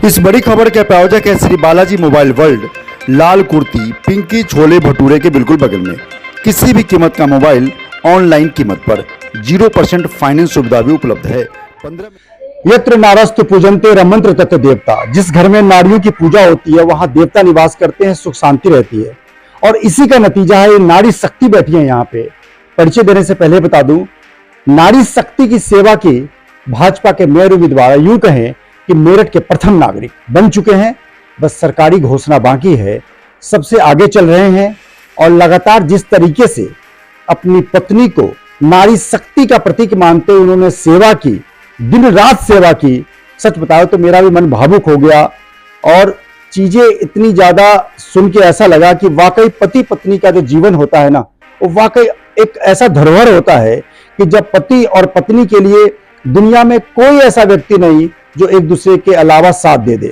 इस बड़ी खबर के प्रायोजक है श्री बालाजी मोबाइल वर्ल्ड, लाल कुर्ती पिंकी छोले भटूरे के बिल्कुल बगल में। किसी भी कीमत का मोबाइल ऑनलाइन कीमत पर 0% फाइनेंस सुविधा भी उपलब्ध है। 15 यत्र नारस्तु पूजन्ते रमंत्र तत्व देवता। जिस घर में नारियों की पूजा होती है वहां देवता निवास करते हैं, सुख शांति रहती है। और इसी का नतीजा है नारी शक्ति बैठी है यहाँ पे। परिचय देने से पहले बता दूं, नारी शक्ति की सेवा की भाजपा के मेयर उम्मीदवार यूं कहें कि मेरठ के प्रथम नागरिक बन चुके हैं। बस सरकारी घोषणा बाकी है, सबसे आगे चल रहे हैं। और लगातार जिस तरीके से अपनी पत्नी को नारी शक्ति का प्रतीक मानते हुए उन्होंने सेवा की, दिन रात सेवा की, सच बताओ तो मेरा भी मन भावुक हो गया। और चीजें इतनी ज्यादा सुन के ऐसा लगा कि वाकई पति पत्नी का जो जीवन होता है ना, वो वाकई एक ऐसा धरोहर होता है कि जब पति और पत्नी के लिए दुनिया में कोई ऐसा व्यक्ति नहीं जो एक दूसरे के अलावा साथ दे दे।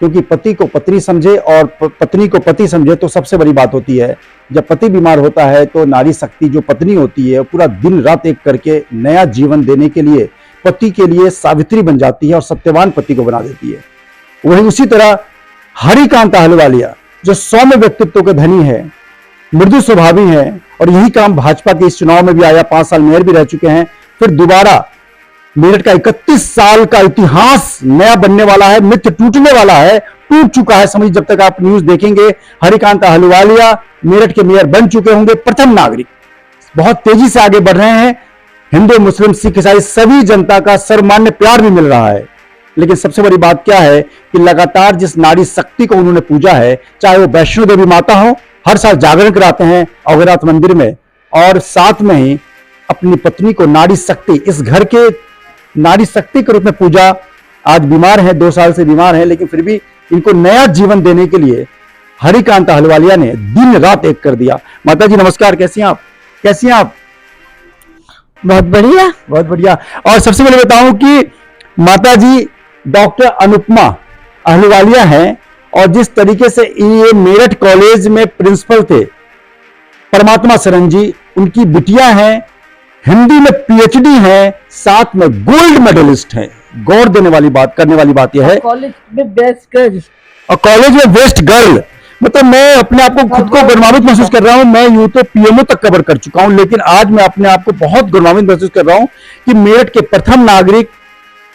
क्योंकि पति को पत्नी समझे और पत्नी को पति समझे तो सबसे बड़ी बात होती है। जब पति बीमार होता है तो नारी शक्ति जो पत्नी होती है पूरा दिन रात एक करके नया जीवन देने के लिए पति के लिए सावित्री बन जाती है और सत्यवान पति को बना देती है। वही उसी तरह हरिकांत अहलुवालिया जो सौम्य व्यक्तित्व के धनी है, मृदु स्वभावी है, और यही काम भाजपा के इस चुनाव में भी आया। 5 साल मेयर भी रह चुके हैं। फिर दोबारा मेरठ का 31 साल का इतिहास नया बनने वाला है, मिथ टूटने वाला है, टूट चुका है समझ। जब तक आप न्यूज देखेंगे, हरिकांत अहलुवालिया मेरठ के मेयर बन चुके होंगे, प्रथम नागरिक। बहुत तेजी से आगे बढ़ रहे हैं। हिंदू मुस्लिम सिख ईसाई सभी जनता का सर्वमान्य प्यार भी मिल रहा है। लेकिन सबसे बड़ी बात क्या है कि लगातार जिस नारी शक्ति को उन्होंने पूजा है, चाहे वो वैष्णो देवी माता हो, हर साल जागरण कराते हैं अवघरात मंदिर में, और साथ में ही अपनी पत्नी को नारी शक्ति, इस घर के नारी शक्ति के रूप में पूजा। आज बीमार है, 2 साल से बीमार है, लेकिन फिर भी इनको नया जीवन देने के लिए हरिकांत अहलुवालिया ने दिन रात एक कर दिया। माता जी नमस्कार, कैसी हैं आप? कैसी हैं आप? बहुत बढ़िया, बहुत बढ़िया। और सबसे पहले बताऊं कि माता जी डॉक्टर अनुपमा अहलुवालिया हैं, और जिस तरीके से ये मेरठ कॉलेज में प्रिंसिपल थे, परमात्मा शरण जी उनकी बिटिया हैं, हिंदी में पीएचडी है, साथ में गोल्ड मेडलिस्ट है। गौर देने वाली बात, करने वाली बात यह है, कॉलेज में बेस्ट गर्ल, और कॉलेज में बेस्ट गर्ल। मतलब मैं अपने आप को खुद को गौरवान्वित महसूस कर रहा हूं। मैं यूं तो पीएमओ तक कवर कर चुका हूं, लेकिन आज मैं अपने आप को बहुत गौरवान्वित महसूस कर रहा हूं कि मेरठ के प्रथम नागरिक,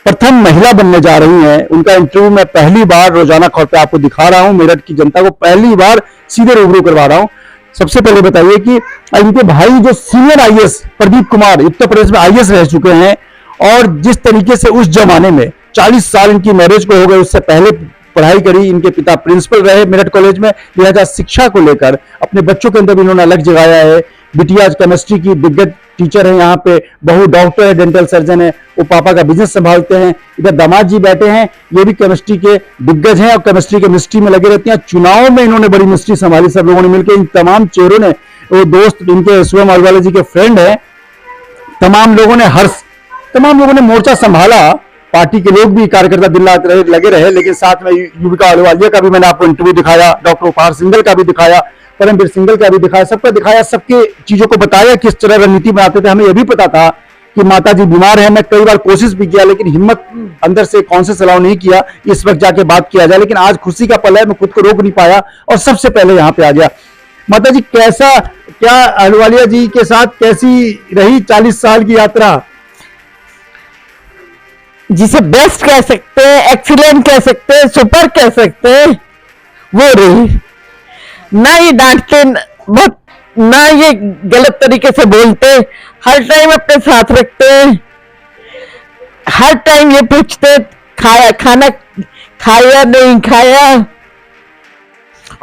प्रथम महिला बनने जा रही हैं। उनका इंटरव्यू मैं पहली बार रोजाना खबर पे आपको दिखा रहा हूं, मेरठ की जनता को पहली बार सीधे रूबरू करवा रहा हूं। सबसे पहले बताइए कि इनके भाई जो सीनियर आईएएस प्रदीप कुमार उत्तर प्रदेश में आईएएस रह चुके हैं, और जिस तरीके से उस जमाने में 40 साल इनकी मैरिज को हो गए, उससे पहले पढ़ाई करी। इनके पिता प्रिंसिपल रहे मेरठ कॉलेज में, लिहाजा शिक्षा को लेकर अपने बच्चों के अंदर भी इन्होंने अलग जगाया है। बिटिया केमिस्ट्री की दिग्गज टीचर है यहाँ पे, बहू डॉक्टर है, डेंटल सर्जन है, वो पापा का बिजनेस संभालते हैं। इधर दामाद जी बैठे हैं, ये भी केमिस्ट्री के दिग्गज हैं और केमिस्ट्री के मिस्ट्री में लगे रहते हैं। चुनाव में इन्होंने बड़ी मिस्ट्री संभाली, सब लोगों ने मिलकर। इन तमाम चेहरों ने, वो दोस्त इनके शुभम अहलुवालिया जी के फ्रेंड है, तमाम लोगों ने मोर्चा संभाला। पार्टी के लोग भी, कार्यकर्ता दिन रात लगे रहे, लेकिन साथ में युविका अहलुवालिया का भी मैंने आपको इंटरव्यू दिखाया, डॉक्टर उपहार सिंघल का भी दिखाया, परमवीर सिंघल का भी दिखाया, सबका दिखाया, सबके चीजों को बताया किस तरह रणनीति बनाते थे। हमें यह भी पता था कि माता जी बीमार है। मैं कई बार कोशिश भी किया, लेकिन हिम्मत अंदर से कॉन्शियस अलाउ नहीं किया इस वक्त जाके बात किया जाए। लेकिन आज खुशी का पल है, मैं खुद को रोक नहीं पाया और सबसे पहले यहाँ पे आ गया। माता जी कैसा, क्या अहलुवालिया जी के साथ कैसी रही 40 साल की यात्रा? जिसे बेस्ट कह सकते हैं, एक्सीलेंट कह सकते हैं, सुपर कह सकते हैं, वो रही। ना ये डांटते, बहुत ना ये गलत तरीके से बोलते, हर टाइम अपने साथ रखते, हर टाइम ये पूछते खाना खाया नहीं खाया,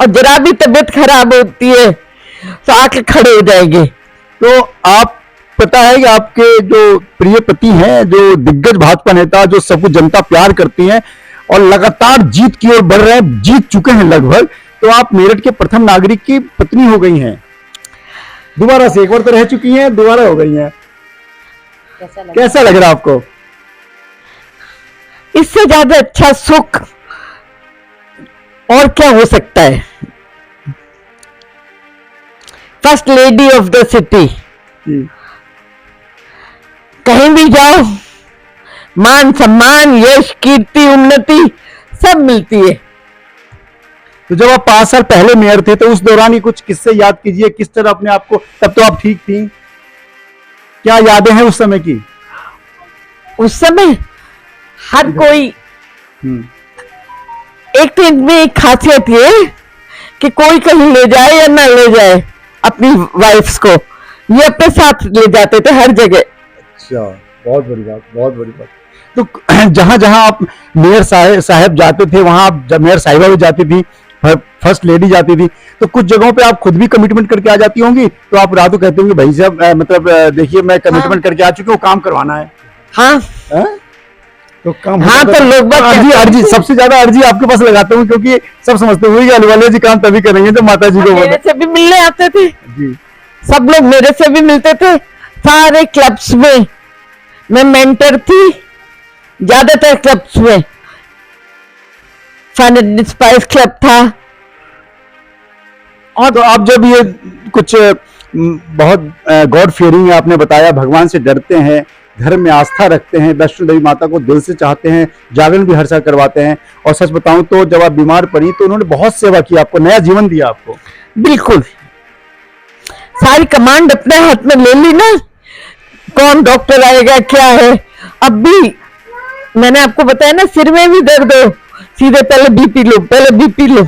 और जरा भी तबीयत खराब होती है तो आके खड़े हो जाएंगे। तो आप, पता है कि आपके जो प्रिय पति हैं, जो दिग्गज भाजपा नेता, जो सबको जनता प्यार करती है और लगातार जीत की ओर बढ़ रहे हैं, जीत चुके हैं लगभग, तो आप मेरठ के प्रथम नागरिक की पत्नी हो गई हैं दोबारा से। एक बार तो रह चुकी हैं, दोबारा हो गई हैं। कैसा लग रहा है आपको? इससे ज्यादा अच्छा सुख और क्या हो सकता है? First lady of the city, कहीं भी जाओ मान सम्मान, यश, कीर्ति, उन्नति सब मिलती है। तो जब आप 5 साल पहले मेयर थे तो उस दौरान ही कुछ किस्से याद कीजिए, किस तरह अपने आप को, तब तो आप ठीक थी, क्या यादें हैं उस समय की? उस समय हर कोई, एक तो इनमें एक खासियत ये कि कोई कहीं ले जाए या ना ले जाए अपनी वाइफ्स को, ये अपने साथ ले जाते थे हर जगह। अच्छा, बहुत बड़ी बात, बहुत बड़ी बात। तो जहां जहां आप मेयर साहब जाते थे, वहां आप, जब मेयर साहिबा भी जाती थी, फर्स्ट लेडी जाती थी, तो कुछ जगहों पे आप खुद भी कमिटमेंट करके आ जाती होंगी, तो आप रातों कहते होंगे भाई साहब मतलब देखिए मैं कमिटमेंट करके आ चुकी हूँ, काम करवाना है। हाँ तो काम हाँ, तो लोग बात अर्जी सबसे ज्यादा अर्जी आपके पास लगाते हूँ, क्योंकि सब समझते हुए अलवाले जी काम तभी करेंगे जब माता जी को मेरे से भी मिलने आते थे जी। सब लोग, मेरे से भी मिलते थे सारे क्लब्स में। मैं मेंटर थी ज्यादातर क्लब्स में, फन एंड स्पाइस क्लब था। और तो आप जब ये कुछ बहुत गॉड फियरिंग है, आपने बताया भगवान से डरते हैं, घर में आस्था रखते हैं, वैष्णो देवी माता को दिल से चाहते हैं, जागरण भी हर साल करवाते हैं, और सच बताऊं तो जब आप बीमार पड़ी तो उन्होंने बहुत सेवा की, आपको नया जीवन दिया आपको। बिल्कुल, सारी कमांड अपने हाथ में ले ली ना, कौन डॉक्टर आएगा क्या है। अब भी मैंने आपको बताया ना, सिर में भी दर्द हो, सीधे पहले बीपी लो, पहले बीपी लो।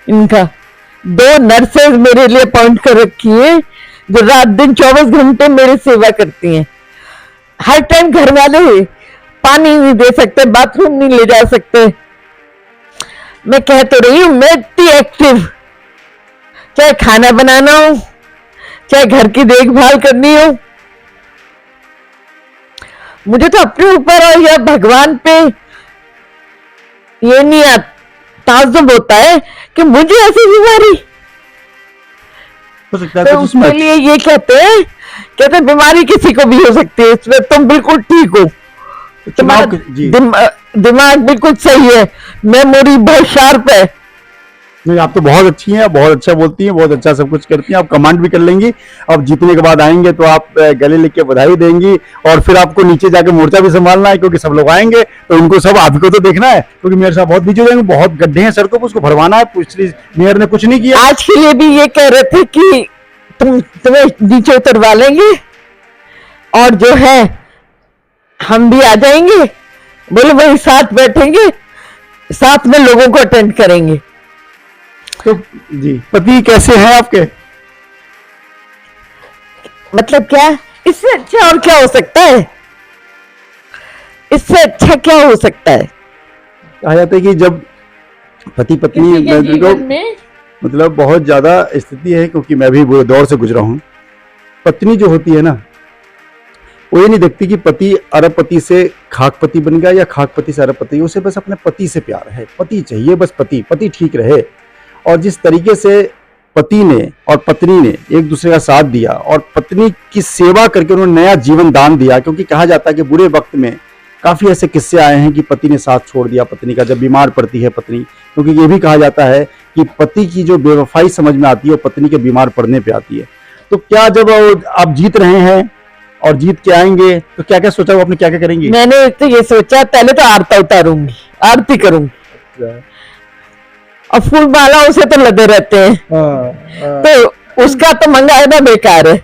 इनका 2 नर्सेज मेरे लिए अपॉइंट कर रखी है, जो रात दिन 24 घंटे मेरी सेवा करती हैं। हर टाइम घर वाले पानी नहीं दे सकते, बाथरूम नहीं ले जा सकते। मैं कह तो रही हूं, मैं इतनी एक्टिव, चाहे खाना बनाना हो, चाहे घर की देखभाल करनी हो, मुझे तो अपने ऊपर और या भगवान पे ये नहीं ताज्जुब होता है कि मुझे ऐसी बीमारी। हो सकता है तो उसके लिए ये कहते बीमारी किसी को भी हो सकती है, इसमें तुम बिल्कुल ठीक हो, तुम्हारा दिमाग बिल्कुल सही है, मेमोरी बहुत शार्प है। नहीं, आप तो बहुत अच्छी हैं, बहुत अच्छा बोलती हैं, बहुत अच्छा सब कुछ करती हैं, आप कमांड भी कर लेंगी। अब जीतने के बाद आएंगे तो आप गले लेके बधाई देंगी, और फिर आपको नीचे जाके मोर्चा भी संभालना है, क्योंकि सब लोग आएंगे तो उनको सब आपको तो देखना है, क्योंकि मेयर साहब बहुत बिजी हो जाएंगे, बहुत गड्ढे हैं सड़कों पर, उसको भरवाना है। पिछली मेयर ने कुछ नहीं किया। आज के लिए भी ये कह रहे थे कि तुम्हें नीचे उतरवा लेंगे, और जो है हम भी आ जाएंगे, बोले वही साथ बैठेंगे, साथ में लोगों को अटेंड करेंगे। तो जी, पति कैसे हैं आपके? मतलब क्या, इससे अच्छा और क्या हो सकता है, इससे अच्छा क्या हो सकता है। कहा जाता है कि जब पति पत्नी में मतलब बहुत ज्यादा स्थिति है, क्योंकि मैं भी वो दौर से गुजरा हूं। पत्नी जो होती है ना, वो ये नहीं देखती कि पति अरबपति से खाकपति बन गया या खाकपति से अरबपति, उसे बस अपने पति से प्यार है, पति चाहिए, बस पति ठीक रहे। और जिस तरीके से पति ने और पत्नी ने एक दूसरे का साथ दिया, और पत्नी की सेवा करके उन्होंने नया जीवन दान दिया, क्योंकि कहा जाता है कि बुरे वक्त में काफी ऐसे किस्से आए हैं कि पति ने साथ छोड़ दिया पत्नी का, जब बीमार पड़ती है पत्नी, क्योंकि ये भी कहा जाता है कि पति की जो बेवफाई समझ में आती है वो पत्नी के बीमार पड़ने पे आती है। तो क्या जब आप जीत रहे हैं और जीत के आएंगे तो क्या क्या सोचा, वो आपने क्या क्या करेंगी? मैंने तो ये सोचा, पहले तो आरती उतारूंगी, आरती करूंगी, और फूल मालाओं से तो लदे रहते हैं, तो उसका तो मंगाना बेकार है।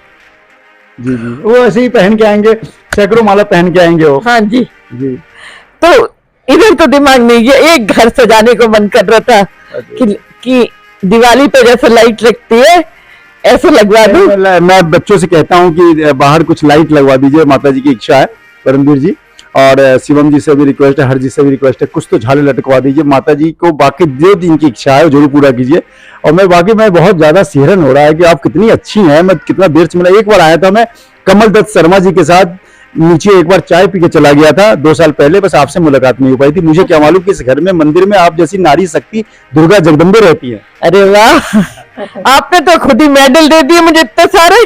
जी जी, वो ऐसे ही पहन के आएंगे, सैकड़ों माला पहन के आएंगे वो। हाँ जी जी। तो इधर तो दिमाग नहीं, ये एक घर सजाने को मन कर रहा था कि दिवाली पे जैसे लाइट लगती है ऐसे लगवा दूं। मैं बच्चों से कहता हूँ कि बाहर कुछ लाइट लगवा दीजिए, माता जी की इच्छा है, परमवीर जी, और शिवम जी से भी रिक्वेस्ट है, हर जी से भी रिक्वेस्ट है, कुछ तो झाले लटकवा दीजिए माता जी को, बाकी जो दिन की इच्छा है वो जरूर पूरा कीजिए। और मैं बहुत ज्यादा सिहरन हो रहा है कि आप कितनी अच्छी हैं, मैं कितना देर से मिला। एक बार आया था मैं कमल दत्त शर्मा जी के साथ नीचे, एक बार चाय पी के चला गया था 2 साल पहले, बस आपसे मुलाकात नहीं हो पाई थी। मुझे क्या मालूम कि इस घर में मंदिर में आप जैसी नारी शक्ति दुर्गा जगदम्बे रहती है। अरे वाह, आपने तो खुद ही मेडल दे दिए मुझे इतने सारे।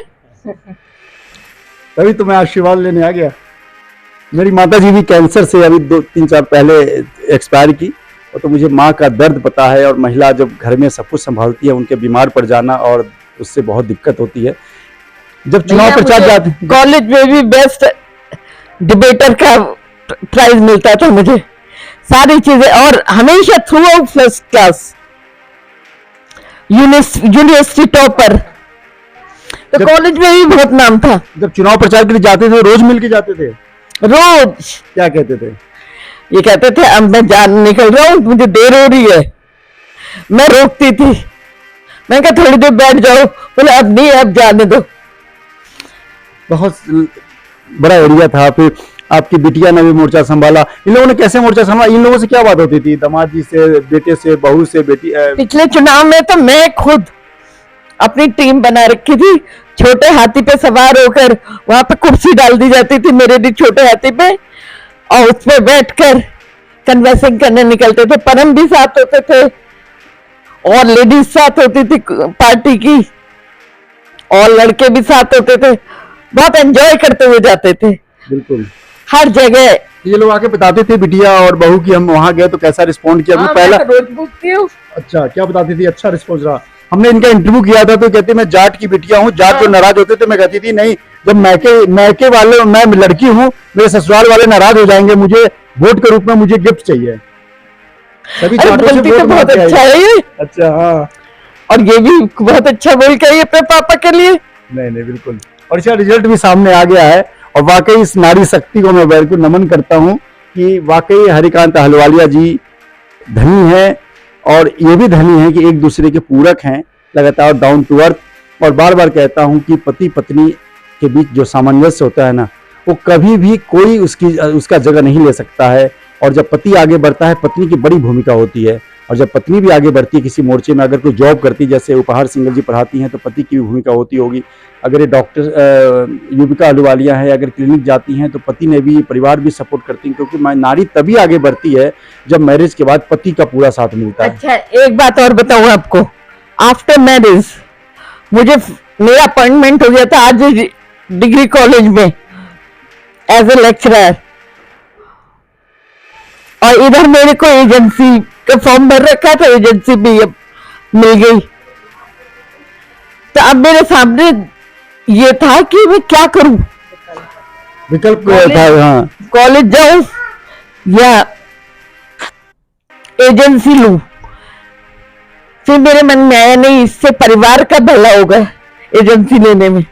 तभी तो मैं आशीर्वाद लेने आ गया। मेरी माता जी भी कैंसर से अभी 2-3 साल पहले एक्सपायर की, और तो मुझे माँ का दर्द पता है। और महिला जब घर में सब कुछ संभालती है, उनके बीमार पड़ जाना और उससे बहुत दिक्कत होती है। जब चुनाव प्रचार जाते, कॉलेज में भी बेस्ट डिबेटर का प्राइज मिलता था मुझे, सारी चीजें, और हमेशा through out first class, university topper. तो कॉलेज में भी बहुत नाम था। जब चुनाव प्रचार के लिए जाते थे रोज मिल के जाते थे? रोज। क्या कहते थे? ये कहते थे अब मैं जान निकल रहा हूं, मुझे देर हो रही है। मैं रोकती थी, मैं कहा थोड़ी देर बैठ जाओ, बोले अब नहीं, अब जाने दो। बहुत बड़ा एरिया था। फिर आपकी बिटिया ने भी मोर्चा संभाला। इन लोगों ने कैसे मोर्चा संभाला? इन लोगों से क्या बात होती थी? दामाद जी से, बेटे से, बहू से, बेटी? पिछले चुनाव में तो मैं खुद अपनी टीम बना रखी थी, छोटे हाथी पे सवार होकर वहां पे कुर्सी डाल दी जाती थी मेरे लिए छोटे हाथी पे, और उस पे बैठकर कन्वेंसिंग करने निकलते थे। परम भी साथ होते थे और लेडीज साथ होती थी पार्टी की, और लड़के भी साथ होते थे। बहुत एंजॉय करते हुए जाते थे बिल्कुल हर जगह। ये लोग आके बताते थे बिटिया और बहू की हम वहां गए तो कैसा रिस्पॉन्ड किया? हाँ, पहला मैं तो रोज पूछती हूँ। अच्छा, क्या बताती थी? अच्छा रिस्पॉन्स रहा। हमने इनका इंटरव्यू किया था तो कहते मैं जाट की बिटिया हूँ। जाट जो नाराज होते थे, मैं कहती थी नहीं, जब मैके वाले, मैं लड़की हूँ, मेरे ससुराल वाले नाराज हो जाएंगे, मुझे वोट के रूप में मुझे गिफ्ट चाहिए। सभी जाटों से वोट बहुत मांग के अच्छा आई। है ये, अच्छा, हाँ। और ये भी बहुत अच्छा बोल के आई अपने पापा के लिए। नहीं नहीं, बिल्कुल। और इसका रिजल्ट भी सामने आ गया है। और वाकई इस नारी शक्ति को मैं बिल्कुल नमन करता हूँ कि वाकई हरिकांत अहलुवालिया जी धनी है, और ये भी धनी है कि एक दूसरे के पूरक हैं, लगातार डाउन टू अर्थ। और बार बार कहता हूं कि पति पत्नी के बीच जो सामंजस्य होता है ना, वो कभी भी कोई उसका जगह नहीं ले सकता है। और जब पति आगे बढ़ता है, पत्नी की बड़ी भूमिका होती है। और जब पत्नी भी आगे बढ़ती है किसी मोर्चे में, अगर कोई जॉब करती, जैसे उपहार सिंगल जी पढ़ाती हैं, तो पति की भी भूमिका होती होगी। अगर ये डॉक्टर युविका अहलुवालिया है, अगर क्लिनिक जाती हैं तो पति ने भी, परिवार भी सपोर्ट करती हैं, क्योंकि नारी तभी आगे बढ़ती है जब मैरिज के बाद पति का पूरा साथ मिलता है। अच्छा, एक बात और बताऊं आपको, आफ्टर मैरिज मुझे मेरा अपॉइंटमेंट हो गया था आज डिग्री कॉलेज में एज ए लेक्चरर, और इधर मेरे को एजेंसी का फॉर्म भर रखा था, एजेंसी भी अब मिल गई। तो अब मेरे सामने ये था कि मैं क्या करूं, विकल्प था। हाँ, कॉलेज जाऊं या एजेंसी लूं। फिर मेरे मन में आया नहीं, इससे परिवार का भला होगा एजेंसी लेने में,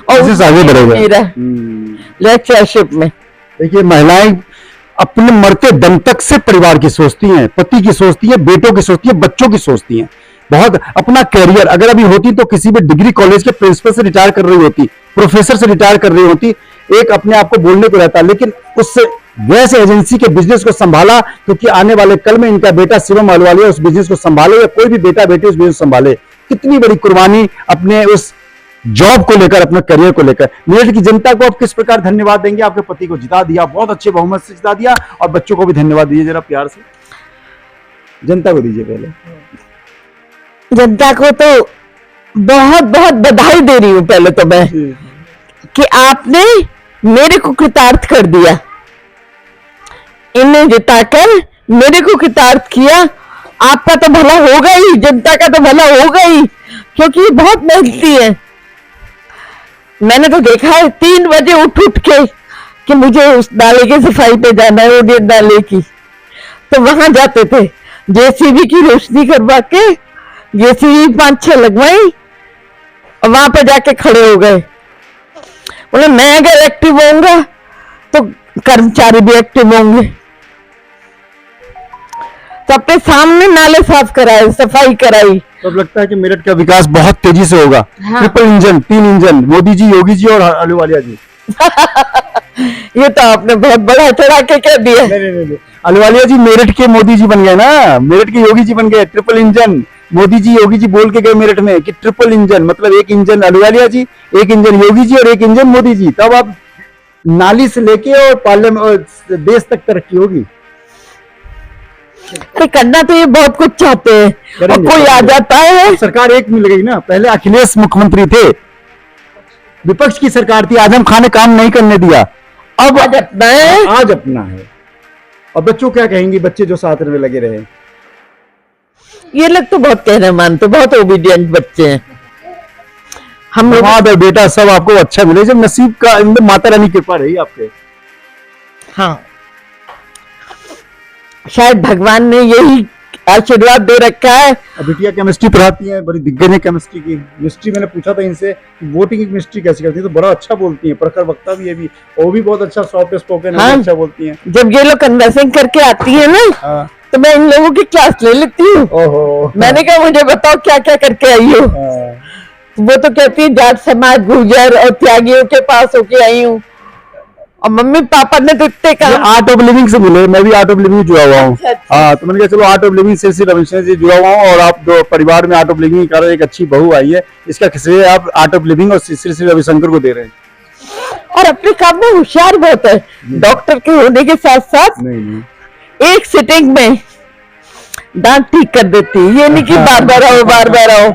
और इससे आगे बढ़ेगा मेरा लेक्चरशिप में। देखिए, महिलाएं अपने मरते दम तक से परिवार की सोचती हैं, पति की सोचती हैं, बेटों की सोचती हैं, बच्चों की सोचती हैं। बहुत अपना कैरियर, अगर अभी होती तो किसी भी डिग्री कॉलेज के प्रिंसिपल से रिटायर कर रही होती, प्रोफेसर से रिटायर कर रही होती, एक अपने आप को बोलने को रहता। लेकिन उससे वैसे एजेंसी के बिजनेस को संभाला, क्योंकि आने वाले कल में इनका बेटा शिवम अहलुवालिया उस बिजनेस को संभाले, या कोई भी बेटा बेटी उस बिजनेस को संभाले। कितनी बड़ी कुर्बानी अपने उस जॉब को लेकर, अपने करियर को लेकर। मेरठ की जनता को आप किस प्रकार धन्यवाद देंगे? आपके पति को जिता दिया, बहुत अच्छे बहुमत से जिता दिया, और बच्चों को भी धन्यवाद दीजिए जरा प्यार से। जनता को दीजिए पहले। जनता को तो बहुत बहुत बधाई दे रही हूं पहले तो मैं, कि आपने मेरे को कृतार्थ कर दिया, इन्हें जिताकर मेरे को कृतार्थ किया। आपका तो भला होगा ही, जनता का तो भला होगा ही, क्योंकि ये बहुत मेहनती है। मैंने तो देखा है 3 बजे उठ के कि मुझे उस नाले की सफाई पे जाना है, ओडियन नाले की, तो वहां जाते थे, जेसीबी की रोशनी करवा के जेसीबी 5-6 लगवाई, और वहां पे जाके खड़े हो गए। बोले मैं अगर एक्टिव होऊंगा तो कर्मचारी भी एक्टिव होंगे। तो अपने सामने नाले साफ कराए, सफाई कराई। तो अब लगता है कि मेरठ का विकास बहुत तेजी से होगा। हाँ। Triple engine, 3 engine, Modi ji, Yogi ji और अहलुवालिया जी। ये तो आपने बहुत बड़ा चढ़ा के कह दिया। नहीं, अहलुवालिया जी मेरठ के मोदी जी बन गए ना, मेरठ के योगी जी बन गए। ट्रिपल इंजन, मोदी जी योगी जी बोल के गए मेरठ में कि ट्रिपल इंजन, मतलब एक इंजन अहलुवालिया जी, एक इंजन योगी जी और एक इंजन मोदी जी। तब अब नाली से लेके और पार्लियामेंट देश तक तरक्की होगी। अरे करना तो ये बहुत कुछ चाहते हैं, और कोई आ जाता है। सरकार एक मिल गई ना, पहले अखिलेश मुख्यमंत्री थे, विपक्ष की सरकार थी, आजम खान ने काम नहीं करने दिया, अब आज अपना है। आज अपना है। और बच्चों क्या कहेंगे, बच्चे जो साथ में लगे रहे? ये लोग तो बहुत कहना मानते, बहुत ओबीडियंट बच्चे हैं। हम लोग माँ और बेटा सब आपको अच्छा मिले, जब नसीब का माता रानी कृपा रही आपके। हाँ, शायद भगवान ने यही आशीर्वाद दे रखा है। अब बिटिया केमिस्ट्री पढ़ाती है, बड़ी दिग्गज है केमिस्ट्री की। केमिस्ट्री मैंने पूछा था इनसे कि वोटिंग की केमिस्ट्री कैसे करती है, तो बड़ा अच्छा बोलती है, प्रखर वक्ता भी है भी, वो भी बहुत अच्छा सॉफ्ट स्पोकन है, हाँ। अच्छा बोलती हैं। जब ये लोग कन्वर्सिंग करके आती है ना, हाँ। तो मैं इन लोगों की क्लास ले लेती हूँ। ओहो। मैंने कहा मुझे बताओ क्या क्या करके आई हो। हाँ। वो तो कहती है जाट समाज, गुर्जर और त्यागियों के पास होके आई हूँ। और मम्मी पापा ने तो इतने ये कहा। आर्ट ऑफ लिविंग से मिले, मैं भी आर्ट ऑफ लिविंग जुड़ा हुआ हूँ। अच्छा। हाँ, तो मैंने कहा चलो आर्ट ऑफ लिविंग से श्री रविशंकर जी जुड़ा हुआ हूँ, और आप दो परिवार में आर्ट ऑफ लिविंग कर एक अच्छी बहू आई है, इसका श्रेय आप आर्ट ऑफ लिविंग और श्री रविशंकर को दे रहे हैं। और अपने काम में होशियार बहुत है, डॉक्टर के होने के साथ साथ नहीं नहीं, एक सिटिंग में दांत ठीक कर देती है। ये नहीं कि बार बार आओ बार बार आओ।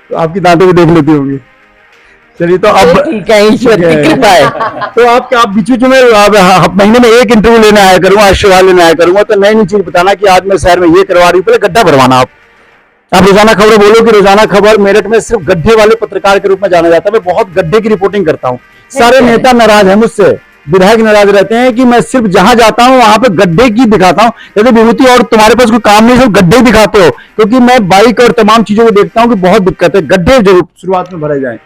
तो आपकी दांतों को देख लेती होंगी। चलिए, तो अब ठीक है, ईश्वर की कृपा है। तो आप बीच बीच में महीने में एक इंटरव्यू लेने आया करूंगा, आशीर्वाद लेने आया करूंगा, तो नई नई चीज बताना कि आज मैं शहर में ये करवा रही हूँ। पहले गड्ढा भरवाना। आप रोजाना खबर बोलो कि रोजाना खबर मेरठ में सिर्फ गड्ढे वाले पत्रकार के रूप में जाना जाता है। मैं बहुत गड्ढे की रिपोर्टिंग करता हूँ। सारे नेता नाराज है मुझसे, विधायक नाराज रहते हैं कि मैं सिर्फ जहां जाता हूं वहां पे गड्ढे की दिखाता हूं। कहते विभूति और तुम्हारे पास कोई काम नहीं, सिर्फ गड्ढे दिखाते हो, क्योंकि मैं बाइक और तमाम चीजों को देखता हूं कि बहुत दिक्कत है। गड्ढे जरूर शुरुआत में भरे जाएं।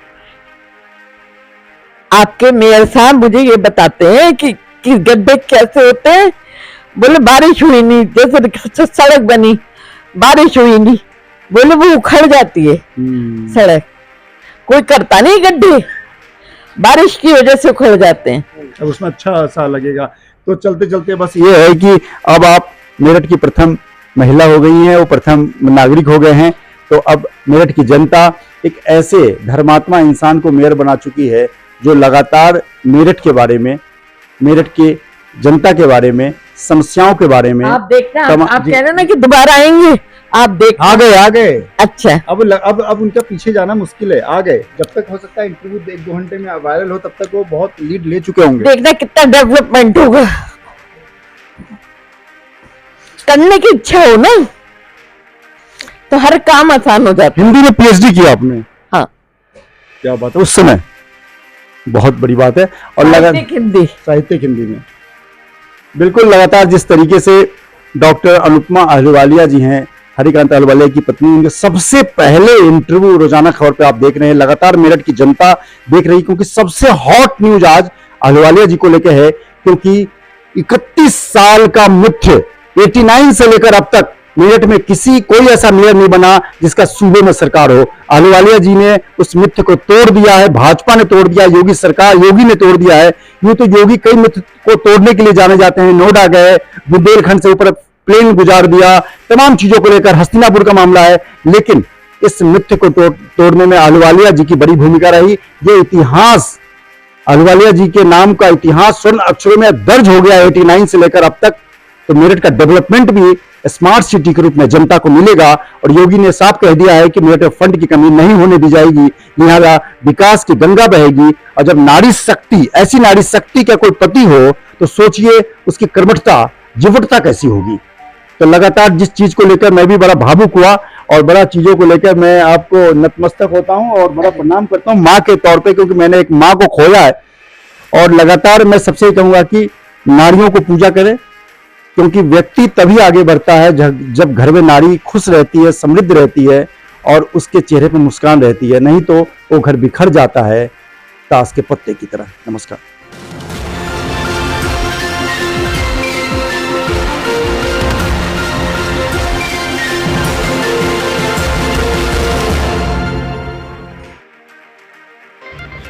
आपके मेयर साहब मुझे ये बताते हैं कि गड्ढे कैसे होते हैं। बोले बारिश हुई नहीं, जैसे सड़क बनी, बारिश हुई नहीं, बोले वो उखड़ जाती है सड़क। कोई करता नहीं गड्ढे, बारिश की वजह से उखड़ जाते हैं। अब उसमें अच्छा सा लगेगा। तो चलते चलते बस ये है कि अब आप मेरठ की प्रथम महिला हो गई हैं, वो प्रथम नागरिक हो गए हैं। तो अब मेरठ की जनता एक ऐसे धर्मात्मा इंसान को मेयर बना चुकी है जो लगातार मेरठ के बारे में, मेरठ के जनता के बारे में, समस्याओं के बारे में। आप देखना, आप कह रहे ना कि दोबारा आएंगे, आप देख। आ गए। अच्छा, अब उनका पीछे जाना मुश्किल है। आ गए, जब तक हो सकता है इंटरव्यू 1-2 घंटे में वायरल हो, तब तक वो बहुत लीड ले चुके होंगे। देखना कितना डेवलपमेंट होगा। करने की इच्छा हो ना, तो हर काम आसान हो जाता है। हिंदी में पीएचडी किया आपने? हाँ। क्या बात है, उस समय बहुत बड़ी बात है। और साहित्यिक हिंदी में बिल्कुल लगातार जिस तरीके से डॉक्टर अनुपमा अहलुवालिया जी हैं, हरिकांत अहलुवालिया की पत्नी, उनके सबसे पहले इंटरव्यू रोजाना खबर पे आप देख रहे हैं। लगातार मेरठ की जनता देख रही, क्योंकि सबसे हॉट न्यूज आज अहलुवालिया जी को लेकर है, क्योंकि 31 साल का मिथ्य 89 से लेकर अब तक मेरठ में कोई ऐसा मेयर नहीं बना जिसका सूबे में सरकार हो। अहलुवालिया जी ने उस मिथ्य को तोड़ दिया है, भाजपा ने तोड़ दिया, योगी ने तोड़ दिया है। यूं तो योगी कई मिथ्य को तोड़ने के लिए जाने जाते हैं। नोएडा गए, बुंदेलखंड से ऊपर प्लेन गुजार दिया, तमाम चीजों को लेकर हस्तिनापुर का मामला है, लेकिन इस मिथ्य को तोड़ने में अहलुवालिया जी की बड़ी भूमिका रही। ये इतिहास, अहलुवालिया जी के नाम का इतिहास स्वर्ण अक्षरों में दर्ज हो गया 89 से लेकर अब तक। तो मेरठ का डेवलपमेंट भी स्मार्ट सिटी के रूप में जनता को मिलेगा। और योगी ने साफ कह दिया है कि मेरठ में फंड की कमी नहीं होने दी जाएगी, लिहाजा विकास की गंगा बहेगी। और जब नारी शक्ति, ऐसी नारी शक्ति का कोई पति हो, तो सोचिए उसकी कर्मठता, जीवटता कैसी होगी। तो लगातार जिस चीज को लेकर मैं भी बड़ा भावुक हुआ, और बड़ा चीजों को लेकर मैं आपको नतमस्तक होता हूं और बड़ा प्रणाम करता हूं माँ के तौर पे, क्योंकि मैंने एक माँ को खोया है। और लगातार मैं सबसे कहूंगा कि नारियों को पूजा करें, क्योंकि व्यक्ति तभी आगे बढ़ता है जब घर में नारी खुश रहती है, समृद्ध रहती है और उसके चेहरे पर मुस्कान रहती है, नहीं तो वो घर बिखर जाता है ताश के पत्ते की तरह। नमस्कार।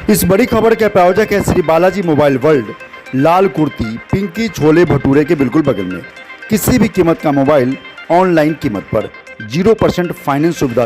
इस बड़ी खबर के प्रायोजक है श्री बालाजी मोबाइल वर्ल्ड, लाल कुर्ती पिंकी छोले भटूरे के बिल्कुल बगल में। किसी भी कीमत का मोबाइल ऑनलाइन कीमत पर 0% फाइनेंस सुविधा।